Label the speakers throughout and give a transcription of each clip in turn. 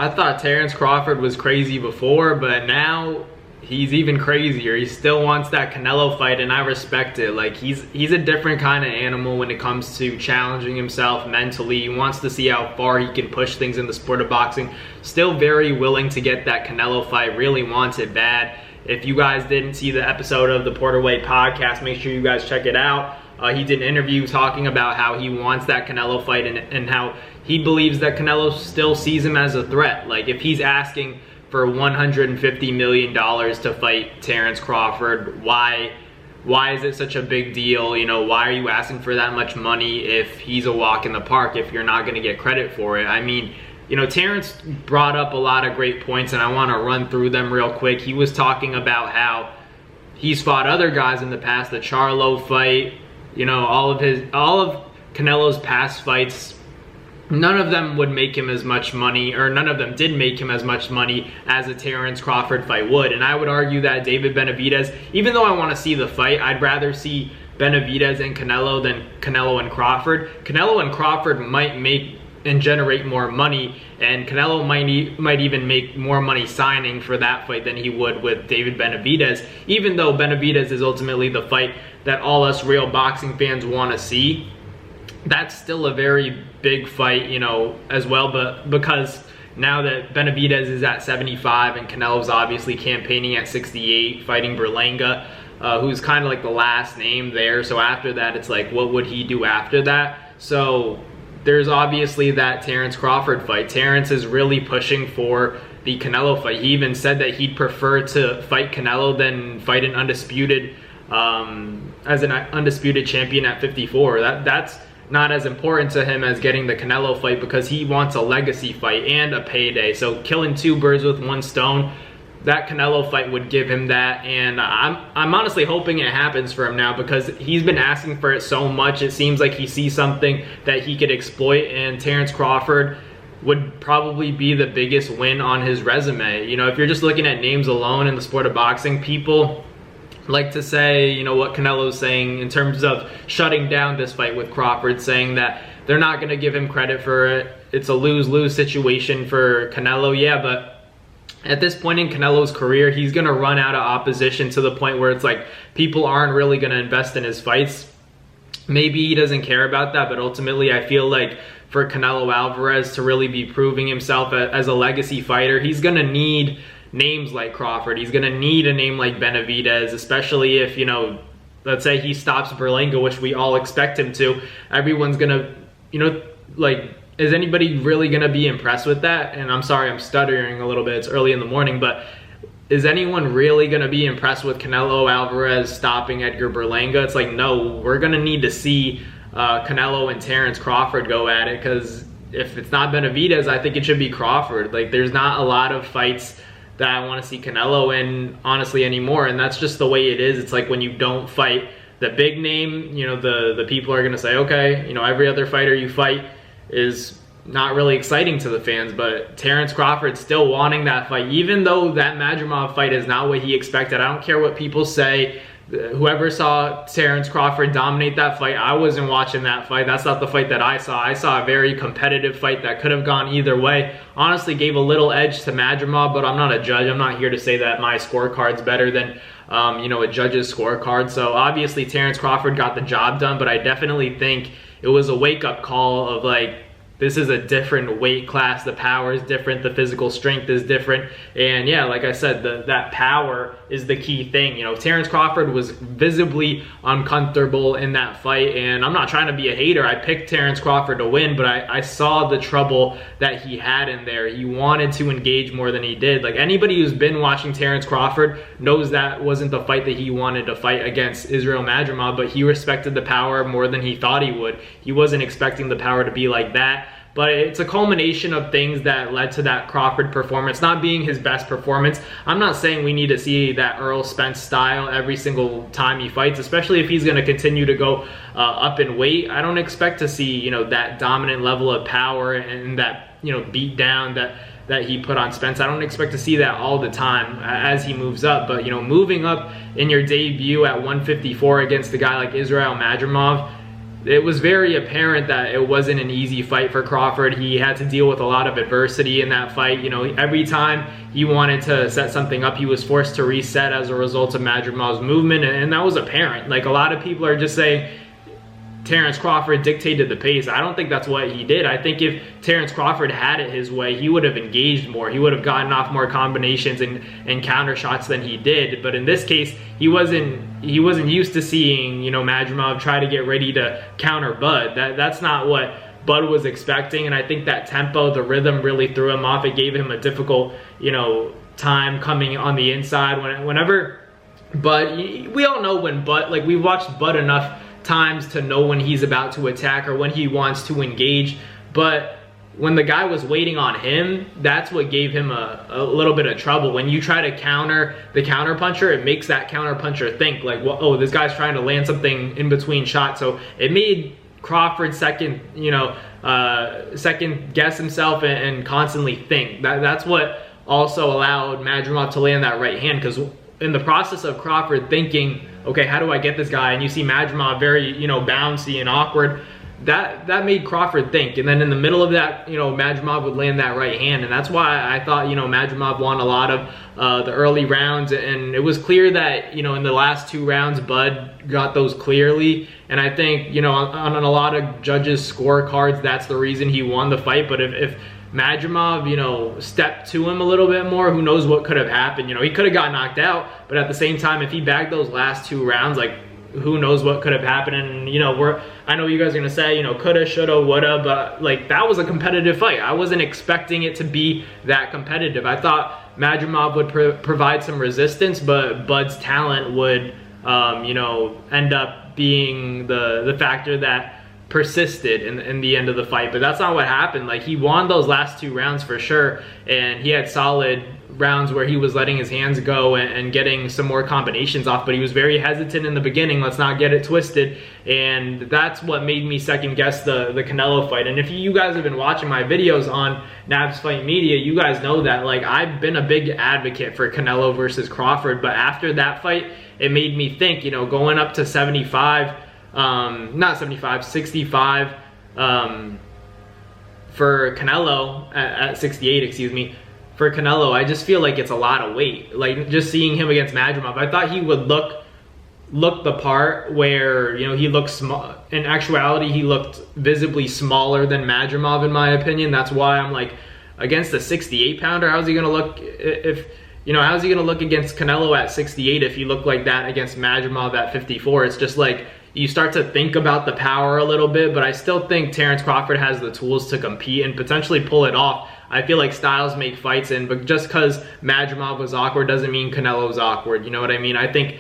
Speaker 1: I thought Terence Crawford was crazy before, but now he's even crazier. He still wants that Canelo fight, and I respect it. Like, he's a different kind of animal when it comes to challenging himself mentally. He wants to see how far he can push things in the sport of boxing. Still very willing to get that Canelo fight, really wants it bad. If you guys didn't see the episode of the Porter Way podcast, make sure you guys check it out. He did an interview talking about how he wants that Canelo fight and how he believes that Canelo still sees him as a threat. Like, if he's asking for $150 million to fight Terence Crawford, why is it such a big deal? You know, why are you asking for that much money if he's a walk in the park, if you're not going to get credit for it? I mean, you know, Terence brought up a lot of great points, and I want to run through them real quick. He was talking about how he's fought other guys in the past, the Charlo fight, you know, all of Canelo's past fights. None of them would make him as much money, or none of them did make him as much money as a Terence Crawford fight would. And I would argue that David Benavidez, even though I want to see the fight, I'd rather see Benavidez and Canelo than Canelo and Crawford. Canelo and Crawford might make and generate more money, and Canelo might even make more money signing for that fight than he would with David Benavidez, even though Benavidez is ultimately the fight that all us real boxing fans want to see. That's still a very big fight, you know, as well, but because now that Benavidez is at 75 and Canelo's obviously campaigning at 68, fighting Berlanga, who's kind of like the last name there. So after that, it's like, what would he do after that? So there's obviously that Terence Crawford fight. Terence is really pushing for the Canelo fight. He even said that he'd prefer to fight Canelo than fight an undisputed, as an undisputed champion at 54. That's not as important to him as getting the Canelo fight, because he wants a legacy fight and a payday. So killing two birds with one stone, that Canelo fight would give him that, and I'm honestly hoping it happens for him now, because he's been asking for it so much. It seems like he sees something that he could exploit, and Terence Crawford would probably be the biggest win on his resume. You know, if you're just looking at names alone in the sport of boxing, people like to say, you know, what Canelo's saying in terms of shutting down this fight with Crawford, saying that they're not going to give him credit for it. It's a lose-lose situation for Canelo. Yeah, but at this point in Canelo's career, he's going to run out of opposition to the point where it's like people aren't really going to invest in his fights. Maybe he doesn't care about that, but ultimately I feel like for Canelo Alvarez to really be proving himself as a legacy fighter, he's going to need names like Crawford. He's going to need a name like Benavidez, especially if, you know, let's say he stops Berlanga, which we all expect him to. Everyone's going to, you know, like, is anybody really going to be impressed with that? And I'm sorry, I'm stuttering a little bit. It's early in the morning, but is anyone really going to be impressed with Canelo Alvarez stopping Edgar Berlanga? It's like, no, we're going to need to see Canelo and Terence Crawford go at it, because if it's not Benavidez, I think it should be Crawford. Like, there's not a lot of fights that I want to see Canelo in, honestly, anymore, and that's just the way it is. It's like when you don't fight the big name, you know, the people are going to say, okay, you know, every other fighter you fight is not really exciting to the fans, but Terence Crawford's still wanting that fight, even though that Madrimov fight is not what he expected. I don't care what people say. Whoever saw Terence Crawford dominate that fight, I wasn't watching that fight. That's not the fight that I saw. I saw a very competitive fight that could have gone either way. Honestly, gave a little edge to Madrimov, but I'm not a judge. I'm not here to say that my scorecard's better than you know, a judge's scorecard. So obviously Terence Crawford got the job done, but I definitely think it was a wake-up call of like, this is a different weight class. The power is different. The physical strength is different. And yeah, like I said, that power is the key thing. You know, Terence Crawford was visibly uncomfortable in that fight. And I'm not trying to be a hater. I picked Terence Crawford to win, but I saw the trouble that he had in there. He wanted to engage more than he did. Like, anybody who's been watching Terence Crawford knows that wasn't the fight that he wanted to fight against Israel Madrimov, but he respected the power more than he thought he would. He wasn't expecting the power to be like that. But it's a culmination of things that led to that Crawford performance not being his best performance. I'm not saying we need to see that Errol Spence style every single time he fights, especially if he's going to continue to go up in weight. I don't expect to see, you know, that dominant level of power and that, you know, beat down that he put on Spence. I don't expect to see that all the time as he moves up. But, you know, moving up in your debut at 154 against a guy like Israel Madrimov, it was very apparent that it wasn't an easy fight for Crawford. He had to deal with a lot of adversity in that fight. You know, every time he wanted to set something up, he was forced to reset as a result of Madrimov's movement, and that was apparent. Like, a lot of people are just saying Terence Crawford dictated the pace. I don't think that's what he did. I think if Terence Crawford had it his way, he would have engaged more. He would have gotten off more combinations and counter shots than he did. But in this case, he wasn't used to seeing, you know, Madrimov try to get ready to counter Bud. That's not what Bud was expecting, and I think that tempo, the rhythm, really threw him off. It gave him a difficult, you know, time coming on the inside. Whenever Bud, we all know when Bud, like, we've watched Bud enough times to know when he's about to attack or when he wants to engage, but when the guy was waiting on him, that's what gave him a little bit of trouble. When you try to counter the counter puncher, it makes that counter puncher think like, well, oh, this guy's trying to land something in between shots. So it made Crawford second guess himself and constantly think. That's what also allowed Madrimov to land that right hand, because in the process of Crawford thinking, okay, how do I get this guy? And you see Madrimov very, you know, bouncy and awkward. That made Crawford think. And then in the middle of that, you know, Madrimov would land that right hand. And that's why I thought, you know, Madrimov won a lot of the early rounds. And it was clear that, you know, in the last 2 rounds, Bud got those clearly. And I think, you know, on a lot of judges' scorecards, that's the reason he won the fight. But if Madrimov, you know, stepped to him a little bit more, who knows what could have happened. You know, he could have got knocked out, but at the same time, if he bagged those last 2 rounds, like, who knows what could have happened. And, you know, I know you guys are gonna say, you know, coulda, shoulda, woulda, but like, that was a competitive fight. I wasn't expecting it to be that competitive. I thought Madrimov would provide some resistance, but Bud's talent would, you know, end up being the factor that persisted in the end of the fight. But that's not what happened. Like, he won those last 2 rounds for sure, and he had solid rounds where he was letting his hands go and getting some more combinations off, but he was very hesitant in the beginning. Let's not get it twisted. And that's what made me second guess the Canelo fight. And if you guys have been watching my videos on Nabs Fight Media, you guys know that, like, I've been a big advocate for Canelo versus Crawford, but after that fight, it made me think, you know, going up to 65, not 75, 65 for Canelo, at 68, excuse me, for Canelo, I just feel like it's a lot of weight. Like, just seeing him against Madrimov, I thought he would look the part where, you know, he looked small. In actuality, he looked visibly smaller than Madrimov, in my opinion. That's why I'm like, against a 68 pounder, how's he gonna look if, you know, how's he gonna look against Canelo at 68 if he looked like that against Madrimov at 54? It's just like, you start to think about the power a little bit, but I still think Terence Crawford has the tools to compete and potentially pull it off. I feel like styles make fights, but just because Madrimov was awkward doesn't mean Canelo's awkward. You know what I mean? I think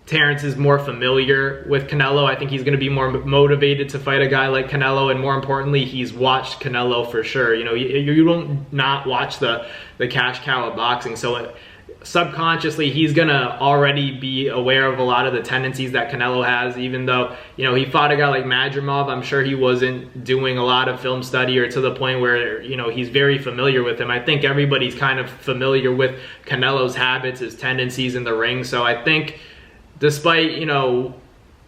Speaker 1: Terence is more familiar with Canelo. I think he's going to be more motivated to fight a guy like Canelo, and more importantly, he's watched Canelo for sure. You know, you don't not watch the cash cow of boxing, so subconsciously he's gonna already be aware of a lot of the tendencies that Canelo has. Even though, you know, he fought a guy like Madrimov, I'm sure he wasn't doing a lot of film study or to the point where, you know, he's very familiar with him. I think everybody's kind of familiar with Canelo's habits, his tendencies in the ring. So I think, despite, you know,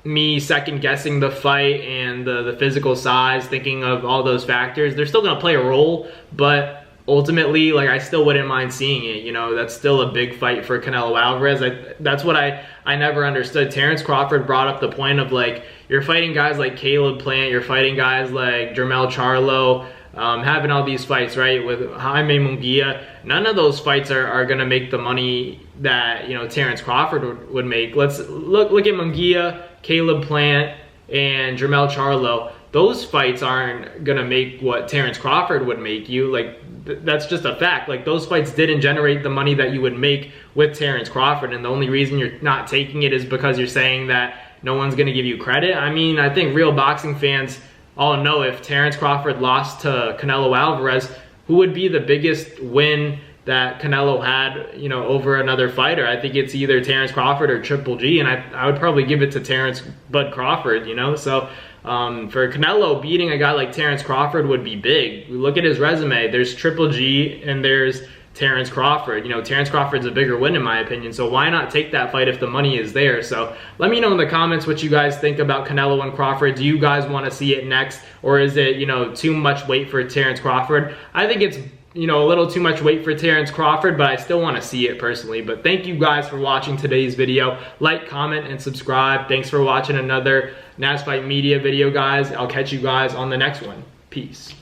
Speaker 1: me second guessing the fight and the physical size, thinking of all those factors, they're still gonna play a role, but ultimately, like, I still wouldn't mind seeing it. You know, that's still a big fight for Canelo Alvarez. That's what I never understood. Terence Crawford brought up the point of, like, you're fighting guys like Caleb Plant, you're fighting guys like Jermell Charlo, having all these fights, right, with Jaime Munguia. None of those fights are going to make the money that, you know, Terence Crawford would make. Let's look at Munguia, Caleb Plant, and Jermell Charlo. Those fights aren't going to make what Terence Crawford would make you. Like, that's just a fact. Like, those fights didn't generate the money that you would make with Terence Crawford, and the only reason you're not taking it is because you're saying that no one's going to give you credit. I mean, I think real boxing fans all know if Terence Crawford lost to Canelo Alvarez, who would be the biggest win that Canelo had, you know, over another fighter? I think it's either Terence Crawford or Triple G, and I would probably give it to Terence Bud Crawford, you know? So for Canelo, beating a guy like Terence Crawford would be big. We look at his resume. There's Triple G and there's Terence Crawford. You know, Terence Crawford's a bigger win in my opinion, so why not take that fight if the money is there? So let me know in the comments what you guys think about Canelo and Crawford. Do you guys want to see it next, or is it, you know, too much weight for Terence Crawford? I think it's, you know, a little too much weight for Terence Crawford, but I still want to see it personally. But thank you guys for watching today's video. Like, comment, and subscribe. Thanks for watching another Naz Fight Media video, guys. I'll catch you guys on the next one. Peace.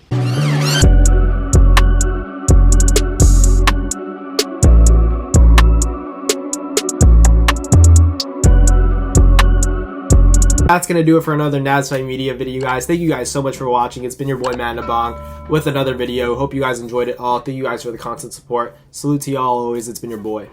Speaker 2: That's going to do it for another Naz Fight Media video, guys. Thank you guys so much for watching. It's been your boy, Man Nabong, with another video. Hope you guys enjoyed it all. Thank you guys for the constant support. Salute to y'all always. It's been your boy.